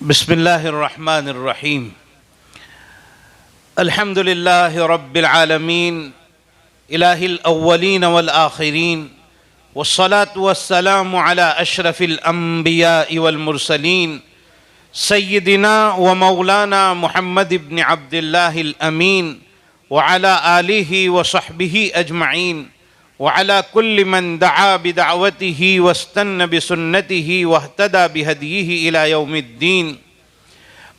بسم الله الرحمن الرحيم. الحمد لله رب العالمين إله الأولين والآخرين، والصلاة والسلام على أشرف الأنبياء والمرسلين سيدنا ومولانا محمد بن عبد الله الأمين وعلى آله وصحبه أجمعين وعلى كل من دعا بدعوته واستنى بسنته واهتدى بهديه إلى يوم الدين.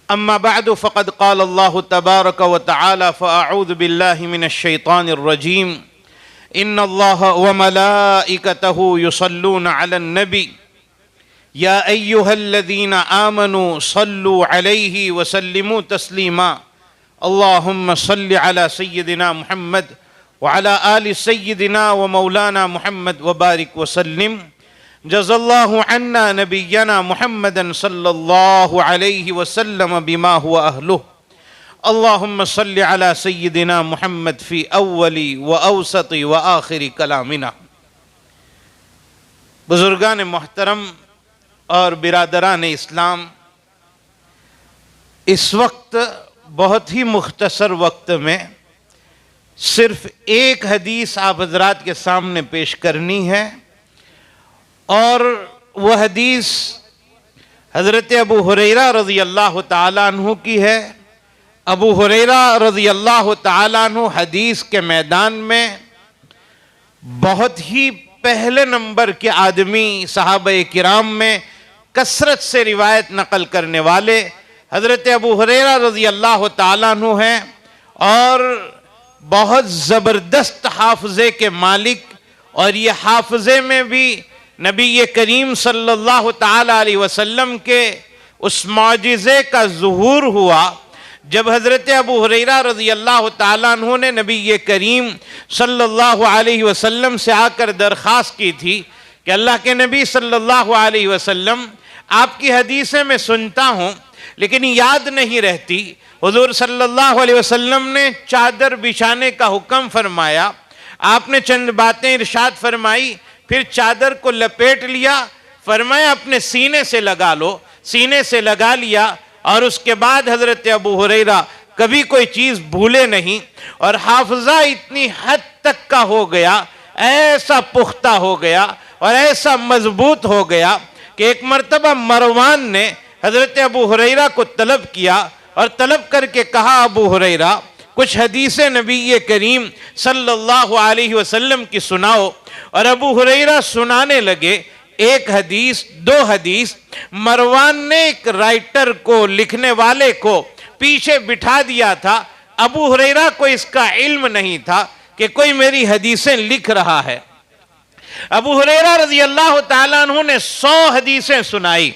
أما بعد، فقد قال الله تبارك وتعالى: فأعوذ بالله من الشيطان الرجيم. إن الله وملائكته يصلون على النبي يا أيها الذين آمنوا صلوا عليه وسلموا تسليما. اللهم صل على سيدنا محمد وعلى آل سيدنا ومولانا محمد وبارك وسلم. جزا الله عنا نبينا محمدا صلى الله عليه وسلم بما هو أهله. اللهم صل على سيدنا محمد في أول وأوسط وآخر كلامنا. بزرگان محترم اور برادران اسلام، اس وقت بہت ہی مختصر وقت میں صرف ایک حدیث آپ حضرات کے سامنے پیش کرنی ہے، اور وہ حدیث حضرت ابو ہریرہ رضی اللہ تعالیٰ عنہ کی ہے. ابو ہریرہ رضی اللہ تعالیٰ عنہ حدیث کے میدان میں بہت ہی پہلے نمبر کے آدمی صحابہ کرام میں کثرت سے روایت نقل کرنے والے حضرت ابو ہریرہ رضی اللہ تعالیٰ عنہ ہیں، اور بہت زبردست حافظے کے مالک. اور یہ حافظے میں بھی نبی کریم صلی اللہ تعالیٰ علیہ وسلم کے اس معجزے کا ظہور ہوا جب حضرت ابو ہریرہ رضی اللہ تعالیٰ عنہ نے نبی کریم صلی اللہ علیہ وسلم سے آ کر درخواست کی تھی کہ اللہ کے نبی صلی اللہ علیہ وسلم، آپ کی حدیثیں میں سنتا ہوں لیکن یاد نہیں رہتی. حضور صلی اللہ علیہ وسلم نے چادر بچھانے کا حکم فرمایا، آپ نے چند باتیں ارشاد فرمائی، پھر چادر کو لپیٹ لیا، فرمایا اپنے سینے سے لگا لو. سینے سے لگا لیا، اور اس کے بعد حضرت ابو ہریرہ کبھی کوئی چیز بھولے نہیں، اور حافظہ اتنی حد تک کا ہو گیا، ایسا پختہ ہو گیا اور ایسا مضبوط ہو گیا کہ ایک مرتبہ مروان نے حضرت ابو ہریرہ کو طلب کیا، اور طلب کر کے کہا: ابو ہریرہ، کچھ حدیثیں نبی کریم صلی اللہ علیہ وسلم کی سناؤ. اور ابو ہریرہ سنانے لگے، ایک حدیث، دو حدیث. مروان نے ایک رائٹر کو، لکھنے والے کو پیچھے بٹھا دیا تھا. ابو ہریرہ کو اس کا علم نہیں تھا کہ کوئی میری حدیثیں لکھ رہا ہے. ابو ہریرہ رضی اللہ تعالیٰ عنہ نے 100 حدیثیں سنائی.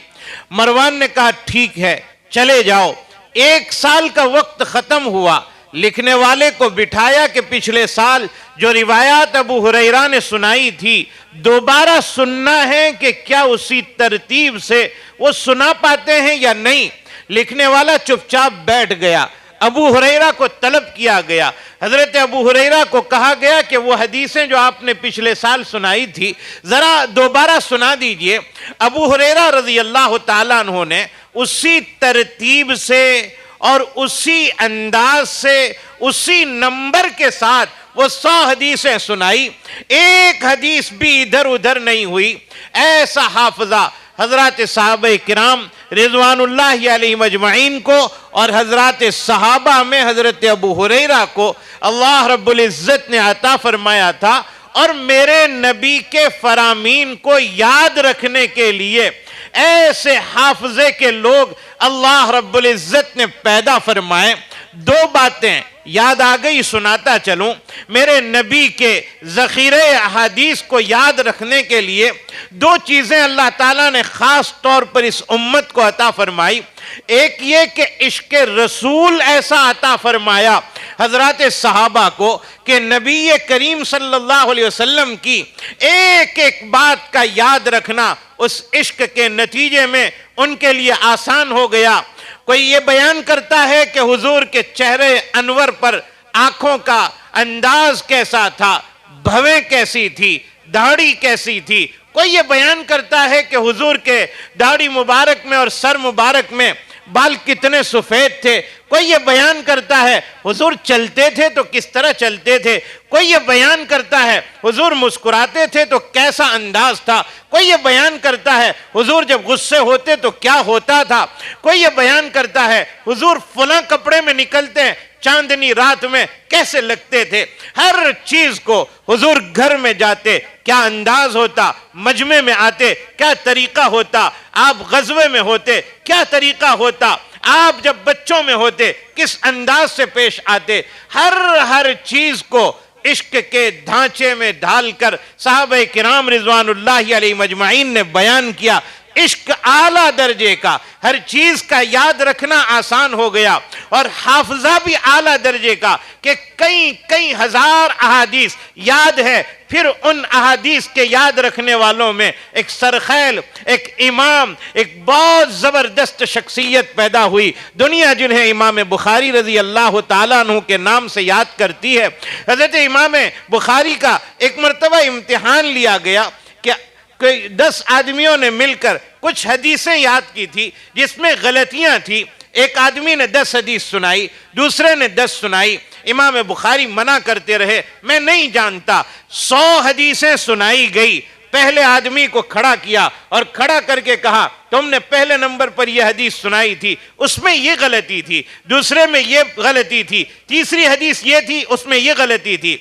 مروان نے کہا ٹھیک ہے چلے جاؤ. 1 سال کا وقت ختم ہوا، لکھنے والے کو بٹھایا کہ پچھلے سال جو روایات ابو ہریرہ نے سنائی تھی دوبارہ سننا ہے کہ کیا اسی ترتیب سے وہ سنا پاتے ہیں یا نہیں. لکھنے والا چپ چاپ بیٹھ گیا. ابو ہریرہ کو طلب کیا گیا. حضرت ابو ہریرہ کو کہا گیا کہ وہ حدیثیں جو آپ نے پچھلے سال سنائی تھی ذرا دوبارہ سنا دیجئے. ابو ہریرہ رضی اللہ تعالیٰ عنہ نے اسی ترتیب سے اور اسی انداز سے، اسی نمبر کے ساتھ وہ 100 حدیثیں سنائی. ایک حدیث بھی ادھر ادھر نہیں ہوئی. ایسا حافظہ حضرات صحابہ کرام رضوان اللہ علیہ مجمعین کو اور حضرات صحابہ میں حضرت ابو ہریرہ کو اللہ رب العزت نے عطا فرمایا تھا. اور میرے نبی کے فرامین کو یاد رکھنے کے لیے ایسے حافظے کے لوگ اللہ رب العزت نے پیدا فرمائے. 2 باتیں یاد آ گئی، سناتا چلوں. میرے نبی کے ذخیرے احادیث کو یاد رکھنے کے لیے 2 چیزیں اللہ تعالیٰ نے خاص طور پر اس امت کو عطا فرمائی. ایک یہ کہ عشق رسول ایسا عطا فرمایا حضرات صحابہ کو کہ نبی کریم صلی اللہ علیہ وسلم کی ایک ایک بات کا یاد رکھنا اس عشق کے نتیجے میں ان کے لیے آسان ہو گیا. کوئی یہ بیان کرتا ہے کہ حضور کے چہرے انور پر آنکھوں کا انداز کیسا تھا، بھویں کیسی تھی، داڑھی کیسی تھی. کوئی یہ بیان کرتا ہے کہ حضور کے داڑھی مبارک میں اور سر مبارک میں بال کتنے سفید تھے، کوئی یہ بیان کرتا ہے حضور چلتے تھے تو کس طرح چلتے تھے، کوئی یہ بیان کرتا ہے حضور مسکراتے تھے تو کیسا انداز تھا، کوئی یہ بیان کرتا ہے حضور جب غصے ہوتے تو کیا ہوتا تھا، کوئی یہ بیان کرتا ہے حضور فلاں کپڑے میں نکلتے ہیں چاندنی رات میں کیسے لگتے تھے۔ ہر چیز کو حضور گھر میں جاتے کیا انداز ہوتا، مجمع میں آتے کیا طریقہ ہوتا، آپ غزوے میں ہوتے کیا طریقہ ہوتا، آپ جب بچوں میں ہوتے کس انداز سے پیش آتے۔ ہر چیز کو عشق کے دھانچے میں ڈھال کر صحابہ کرام رضوان اللہ علیہ مجمعین نے بیان کیا۔ عشق اعلیٰ درجے کا، ہر چیز کا یاد رکھنا آسان ہو گیا، اور حافظہ بھی اعلیٰ درجے کا کہ کئی ہزار احادیث یاد ہے۔ پھر ان احادیث کے یاد رکھنے والوں میں ایک سرخیل، ایک امام، ایک بہت زبردست شخصیت پیدا ہوئی۔ دنیا جنہیں امام بخاری رضی اللہ تعالیٰ عنہ کے نام سے یاد کرتی ہے، حضرت امام بخاری کا ایک مرتبہ امتحان لیا گیا کہ 10 آدمیوں نے مل کر کچھ حدیثیں یاد کی تھی جس میں غلطیاں تھی۔ ایک آدمی نے 10 حدیث سنائی، دوسرے نے 10 سنائی، امام بخاری منع کرتے رہے میں نہیں جانتا۔ 100 حدیثیں سنائی گئی، پہلے آدمی کو کھڑا کیا اور کھڑا کر کے کہا تم نے پہلے نمبر پر یہ حدیث سنائی تھی، اس میں یہ غلطی تھی، دوسرے میں یہ غلطی تھی، تیسری حدیث یہ تھی، اس میں یہ غلطی تھی۔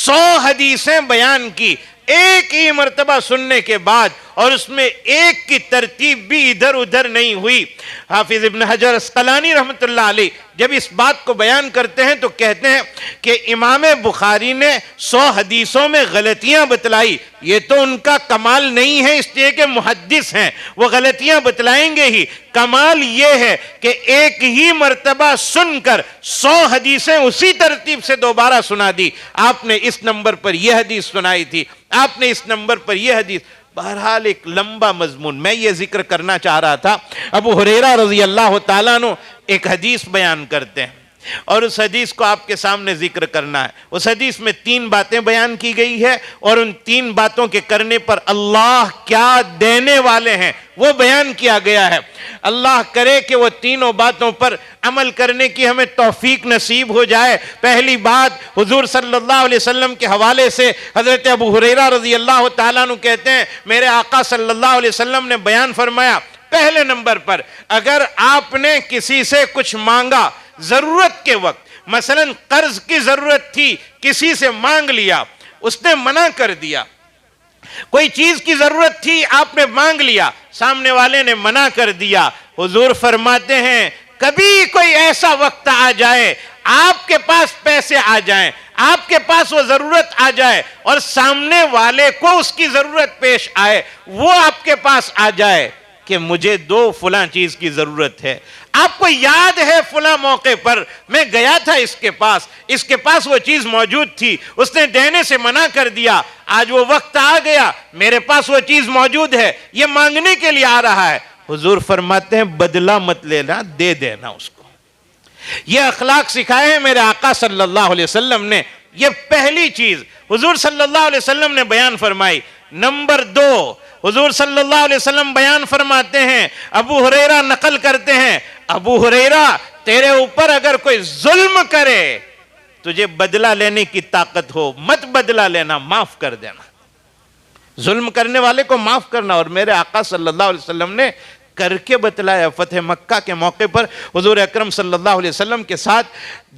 100 حدیثیں بیان کی ایک ہی مرتبہ سننے کے بعد، اور اس میں ایک کی ترتیب بھی ادھر ادھر نہیں ہوئی۔ حافظ ابن حجر عسقلانی رحمۃ اللہ علیہ جب اس بات کو بیان کرتے ہیں تو کہتے ہیں کہ امام بخاری نے 100 حدیثوں میں غلطیاں بتلائی، یہ تو ان کا کمال نہیں ہے اس لیے کہ محدث ہیں، وہ غلطیاں بتلائیں گے ہی، کمال یہ ہے کہ ایک ہی مرتبہ سن کر 100 حدیثیں اسی ترتیب سے دوبارہ سنا دی۔ آپ نے اس نمبر پر یہ حدیث سنائی تھی، آپ نے اس نمبر پر یہ حدیث۔ بہرحال ایک لمبا مضمون، میں یہ ذکر کرنا چاہ رہا تھا۔ ابو ہریرہ رضی اللہ تعالیٰ عنہ ایک حدیث بیان کرتے ہیں، اور اس حدیث کو آپ کے سامنے ذکر کرنا ہے۔ اس حدیث میں 3 باتیں بیان کی گئی ہے، اور ان 3 باتوں کے کرنے پر اللہ کیا دینے والے ہیں وہ بیان کیا گیا ہے۔ اللہ کرے کہ وہ تینوں باتوں پر عمل کرنے کی ہمیں توفیق نصیب ہو جائے۔ پہلی بات حضور صلی اللہ علیہ وسلم کے حوالے سے حضرت ابو ہریرہ رضی اللہ تعالیٰ عنہ کہتے ہیں میرے آقا صلی اللہ علیہ وسلم نے بیان فرمایا، پہلے نمبر پر اگر آپ نے کسی سے کچھ مانگا ضرورت کے وقت، مثلا قرض کی ضرورت تھی، کسی سے مانگ لیا، اس نے منع کر دیا، کوئی چیز کی ضرورت تھی آپ نے مانگ لیا، سامنے والے نے منع کر دیا، حضور فرماتے ہیں کبھی کوئی ایسا وقت آ جائے، آپ کے پاس پیسے آ جائیں، آپ کے پاس وہ ضرورت آ جائے، اور سامنے والے کو اس کی ضرورت پیش آئے، وہ آپ کے پاس آ جائے کہ مجھے فلاں چیز کی ضرورت ہے، آپ کو یاد ہے فلاں موقع پر میں گیا تھا اس کے پاس وہ چیز موجود تھی، اس نے دینے سے منع کر دیا، آج وہ وقت آ گیا میرے پاس وہ چیز موجود ہے، یہ مانگنے کے لیے آ رہا ہے۔ حضور فرماتے ہیں بدلہ مت لینا، دے دینا اس کو۔ یہ اخلاق سکھائے ہیں میرے آقا صلی اللہ علیہ وسلم نے۔ یہ پہلی چیز حضور صلی اللہ علیہ وسلم نے بیان فرمائی۔ نمبر 2 حضور صلی اللہ علیہ وسلم بیان فرماتے ہیں، ابو ہریرہ نقل کرتے ہیں، ابو ہریرہ تیرے اوپر اگر کوئی ظلم کرے، تجھے بدلہ لینے کی طاقت ہو، مت بدلہ لینا، معاف کر دینا، ظلم کرنے والے کو معاف کرنا۔ اور میرے آقا صلی اللہ علیہ وسلم نے کر کے بتلایا۔ فتح مکہ کے موقع پر حضور اکرم صلی اللہ علیہ وسلم کے ساتھ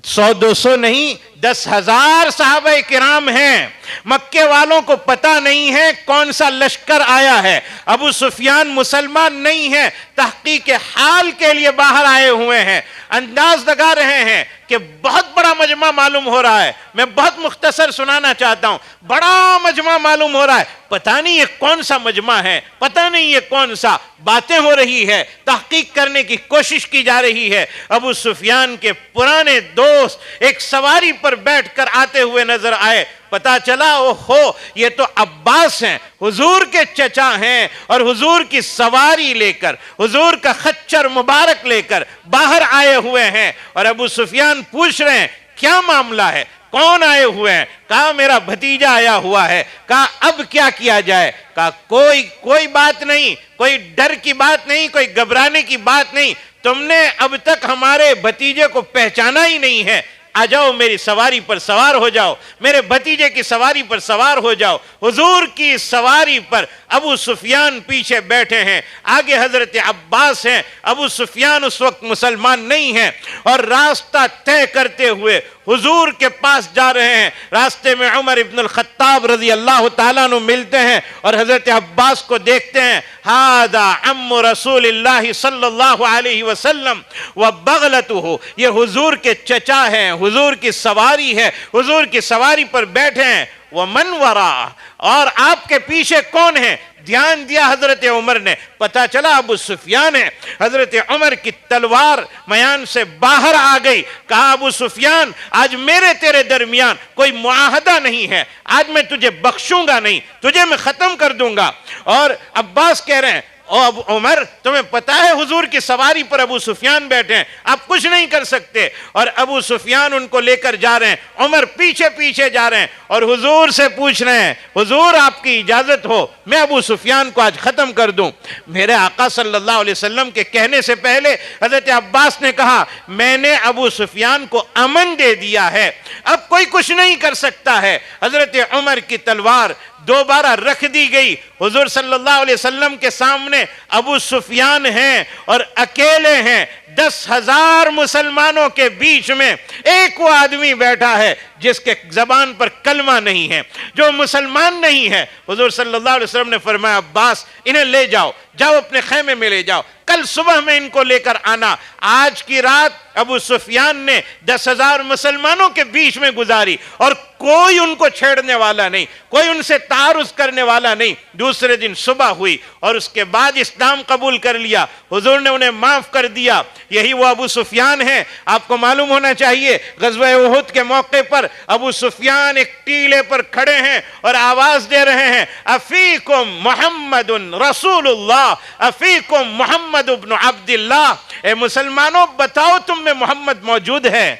100-200 نہیں 10,000 صحابہ کرام ہیں۔ مکے والوں کو پتہ نہیں ہے کون سا لشکر آیا ہے، ابو سفیان مسلمان نہیں ہے، تحقیق حال کے لیے باہر آئے ہوئے ہیں، انداز لگا رہے ہیں کہ بہت بڑا مجمع معلوم ہو رہا ہے۔ میں بہت مختصر سنانا چاہتا ہوں، بڑا مجمع معلوم ہو رہا ہے، پتہ نہیں یہ کون سا مجمع ہے، پتہ نہیں یہ کون سا، باتیں ہو رہی ہے، تحقیق کرنے کی کوشش کی جا رہی ہے۔ ابو سفیان کے پرانے دوست ایک سواری پر بیٹھ کر آتے ہوئے نظر آئے، پتا چلا اوہو یہ تو عباس ہیں، حضور کے چچا ہیں، اور حضور کی سواری لے کر، حضور کا خچر مبارک لے کر باہر آئے ہوئے ہیں۔ اور ابو سفیان پوچھ رہے ہیں کیا معاملہ ہے، کون آئے ہوئے ہیں؟ کہا میرا بھتیجا آیا ہوا ہے۔ کہا اب کیا کیا جائے؟ کہا کوئی بات نہیں، کوئی ڈر کی بات نہیں، کوئی گھبرانے کی بات نہیں، تم نے اب تک ہمارے بھتیجے کو پہچانا ہی نہیں ہے، آ جاؤ میری سواری پر سوار ہو جاؤ، میرے بھتیجے کی سواری پر سوار ہو جاؤ۔ حضور کی سواری پر ابو سفیان پیچھے بیٹھے ہیں، آگے حضرت عباس ہیں۔ ابو سفیان اس وقت مسلمان نہیں ہیں اور راستہ طے کرتے ہوئے حضور کے پاس جا رہے ہیں۔ راستے میں عمر ابن الخطاب رضی اللہ تعالیٰ عنہ ملتے ہیں اور حضرت عباس کو دیکھتے ہیں، ہذا عم رسول اللہ صلی اللہ علیہ وسلم وبغلتہ، یہ حضور کے چچا ہیں، حضور کی سواری ہے، حضور کی سواری پر بیٹھے ہیں۔ ومن وراء، اور آپ کے پیچھے کون ہیں؟ دھیان دیا حضرت عمر نے، پتا چلا ابو سفیان ہے۔ حضرت عمر کی تلوار میان سے باہر آ گئی، کہا ابو سفیان آج میرے تیرے درمیان کوئی معاہدہ نہیں ہے، آج میں تجھے بخشوں گا نہیں، تجھے میں ختم کر دوں گا۔ اور عباس کہہ رہے ہیں او ابو عمر تمہیں پتا ہے حضور کی سواری پر ابو سفیان بیٹھے ہیں، آپ کچھ نہیں کر سکتے۔ اور ابو سفیان ان کو لے کر جا رہے ہیں، عمر پیچھے پیچھے جا رہے ہیں اور حضور سے پوچھ رہے ہیں حضور آپ کی اجازت ہو میں ابو سفیان کو آج ختم کر دوں۔ میرے آقا صلی اللہ علیہ وسلم کے کہنے سے پہلے حضرت عباس نے کہا میں نے ابو سفیان کو امن دے دیا ہے، اب کوئی کچھ نہیں کر سکتا ہے۔ حضرت عمر کی تلوار دوبارہ رکھ دی گئی۔ حضور صلی اللہ علیہ وسلم کے سامنے ابو سفیان ہیں اور اکیلے ہیں، 10,000 مسلمانوں کے بیچ میں ایک وہ آدمی بیٹھا ہے جس کے زبان پر کلمہ نہیں ہے، جو مسلمان نہیں ہے۔ حضور صلی اللہ علیہ وسلم نے فرمایا عباس انہیں لے جاؤ، جاؤ اپنے خیمے میں لے جاؤ، کل صبح میں ان کو لے کر آنا۔ آج کی رات ابو سفیان نے 10,000 مسلمانوں کے بیچ میں گزاری اور کوئی ان کو چھیڑنے والا نہیں، کوئی ان سے تعارض کرنے والا نہیں۔ دوسرے دن صبح ہوئی اور اس کے بعد اسلام قبول کر لیا، حضور نے انہیں معاف کر دیا۔ یہی وہ ابو سفیان ہیں۔ آپ کو معلوم ہونا چاہیے غزوہ احد کے موقع پر ابو سفیان ایک ٹیلے پر کھڑے ہیں اور آواز دے رہے ہیں افیکم محمد رسول اللہ، افیکم محمد ابن عبداللہ، اے مسلمانوں بتاؤ تم میں محمد موجود ہے۔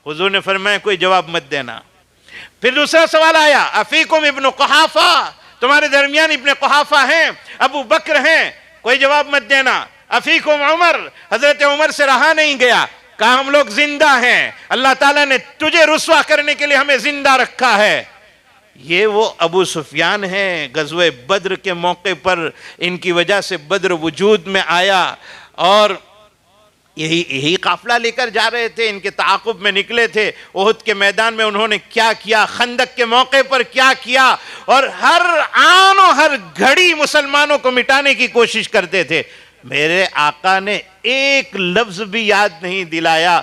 حضور نے فرمایا کوئی جواب مت دینا۔ پھر دوسرا سوال آیا افیکم ابن قحافہ، تمہارے درمیان ابن قحافہ ہیں، ابو بکر ہیں، کوئی جواب مت دینا۔ افیکم عمر، حضرت عمر سے رہا نہیں گیا، کہا ہم لوگ زندہ ہیں، اللہ تعالیٰ نے تجھے رسوا کرنے کے لیے ہمیں زندہ رکھا ہے۔ یہ وہ ابو سفیان ہیں، غزوہ بدر کے موقع پر ان کی وجہ سے بدر وجود میں آیا اور یہی قافلہ لے کر جا رہے تھے، ان کے تعاقب میں نکلے تھے۔ احد کے میدان میں انہوں نے کیا کیا، خندق کے موقع پر کیا کیا، اور ہر آن و ہر گھڑی مسلمانوں کو مٹانے کی کوشش کرتے تھے۔ میرے آقا نے ایک لفظ بھی یاد نہیں دلایا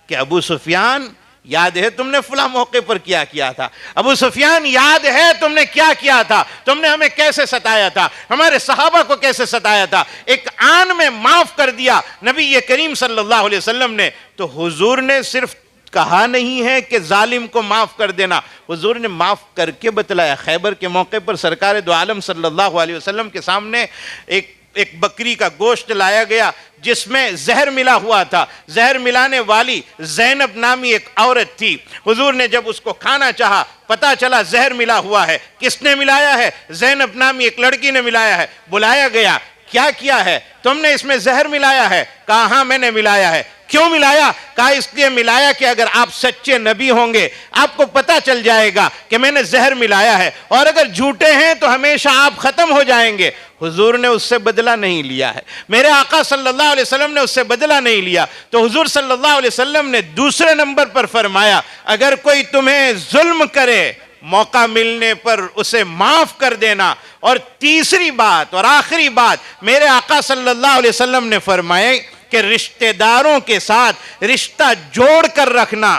کہ ابو سفیان یاد ہے تم نے فلاں موقع پر کیا کیا تھا، ابو سفیان یاد ہے تم نے کیا کیا تھا، تم نے ہمیں کیسے ستایا تھا، ہمارے صحابہ کو کیسے ستایا تھا۔ ایک آن میں معاف کر دیا نبی کریم صلی اللہ علیہ وسلم نے۔ تو حضور نے صرف کہا نہیں ہے کہ ظالم کو معاف کر دینا، حضور نے معاف کر کے بتلایا۔ خیبر کے موقع پر سرکار دو عالم صلی اللہ علیہ وسلم کے سامنے ایک بکری کا گوشت لایا گیا جس میں زہر ملا ہوا تھا۔ زہر ملانے والی زینب نامی ایک عورت تھی۔ حضور نے جب اس کو کھانا چاہا پتا چلا زہر ملا ہوا ہے۔ کس نے ملایا ہے؟ زینب نامی ایک لڑکی نے ملایا ہے۔ بلایا گیا، کیا کیا ہے؟ تم نے اس میں زہر ملایا ہے؟ کہا ہاں میں نے ملایا ہے۔ کیوں ملایا؟ کہا اس لیے ملایا کہ اگر آپ سچے نبی ہوں گے آپ کو پتا چل جائے گا کہ میں نے زہر ملایا ہے، اور اگر جھوٹے ہیں تو ہمیشہ آپ ختم ہو جائیں گے۔ حضور نے اس سے بدلہ نہیں لیا ہے، میرے آقا صلی اللہ علیہ وسلم نے اس سے بدلہ نہیں لیا۔ تو حضور صلی اللہ علیہ وسلم نے دوسرے نمبر پر فرمایا اگر کوئی تمہیں ظلم کرے موقع ملنے پر اسے معاف کر دینا۔ اور تیسری بات اور آخری بات میرے آقا صلی اللہ علیہ وسلم نے فرمایا کہ رشتہ داروں کے ساتھ رشتہ جوڑ کر رکھنا،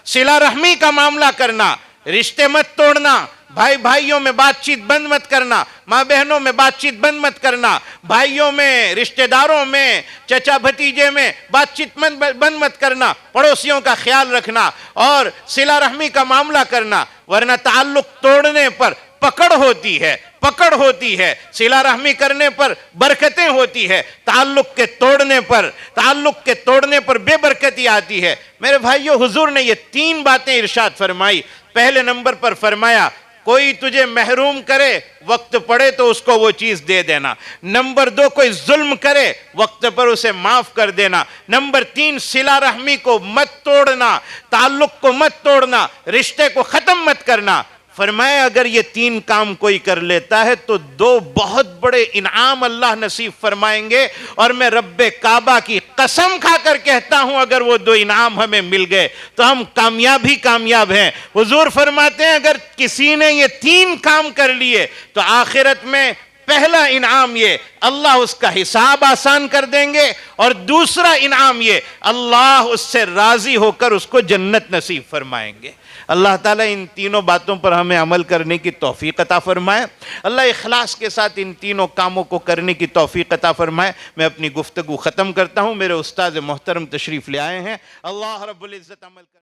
صلہ رحمی کا معاملہ کرنا، رشتے مت توڑنا، بھائی بھائیوں میں بات چیت بند مت کرنا، ماں بہنوں میں بات چیت بند مت کرنا، بھائیوں میں، رشتہ داروں میں، چچا بھتیجے میں بات چیت بند مت کرنا، پڑوسیوں کا خیال رکھنا اور صلہ رحمی کا معاملہ کرنا، ورنہ تعلق توڑنے پر پکڑ ہوتی ہے، پکڑ ہوتی ہے، صلہ رحمی کرنے پر برکتیں ہوتی ہے، تعلق کے توڑنے پر بے برکتی آتی ہے۔ میرے بھائیو، حضور نے یہ 3 باتیں ارشاد فرمائی۔ پہلے نمبر پر فرمایا کوئی تجھے محروم کرے وقت پڑے تو اس کو وہ چیز دے دینا. نمبر 2 کوئی ظلم کرے وقت پر اسے معاف کر دینا. نمبر 3 صلہ رحمی کو مت توڑنا, تعلق کو مت توڑنا, رشتے کو ختم مت کرنا. فرمایا اگر یہ 3 کام کوئی کر لیتا ہے تو 2 بہت بڑے انعام اللہ نصیب فرمائیں گے, اور میں رب کعبہ کی قسم کھا کر کہتا ہوں اگر وہ 2 انعام ہمیں مل گئے تو ہم کامیاب ہیں. حضور فرماتے ہیں اگر کسی نے یہ 3 کام کر لیے تو آخرت میں پہلا انعام یہ اللہ اس کا حساب آسان کر دیں گے, اور دوسرا انعام یہ اللہ اس سے راضی ہو کر اس کو جنت نصیب فرمائیں گے. اللہ تعالیٰ ان تینوں باتوں پر ہمیں عمل کرنے کی توفیق عطا فرمائے. اللہ اخلاص کے ساتھ ان تینوں کاموں کو کرنے کی توفیق عطا فرمائے. میں اپنی گفتگو ختم کرتا ہوں. میرے استاد محترم تشریف لے آئے ہیں. اللہ رب العزت عمل کر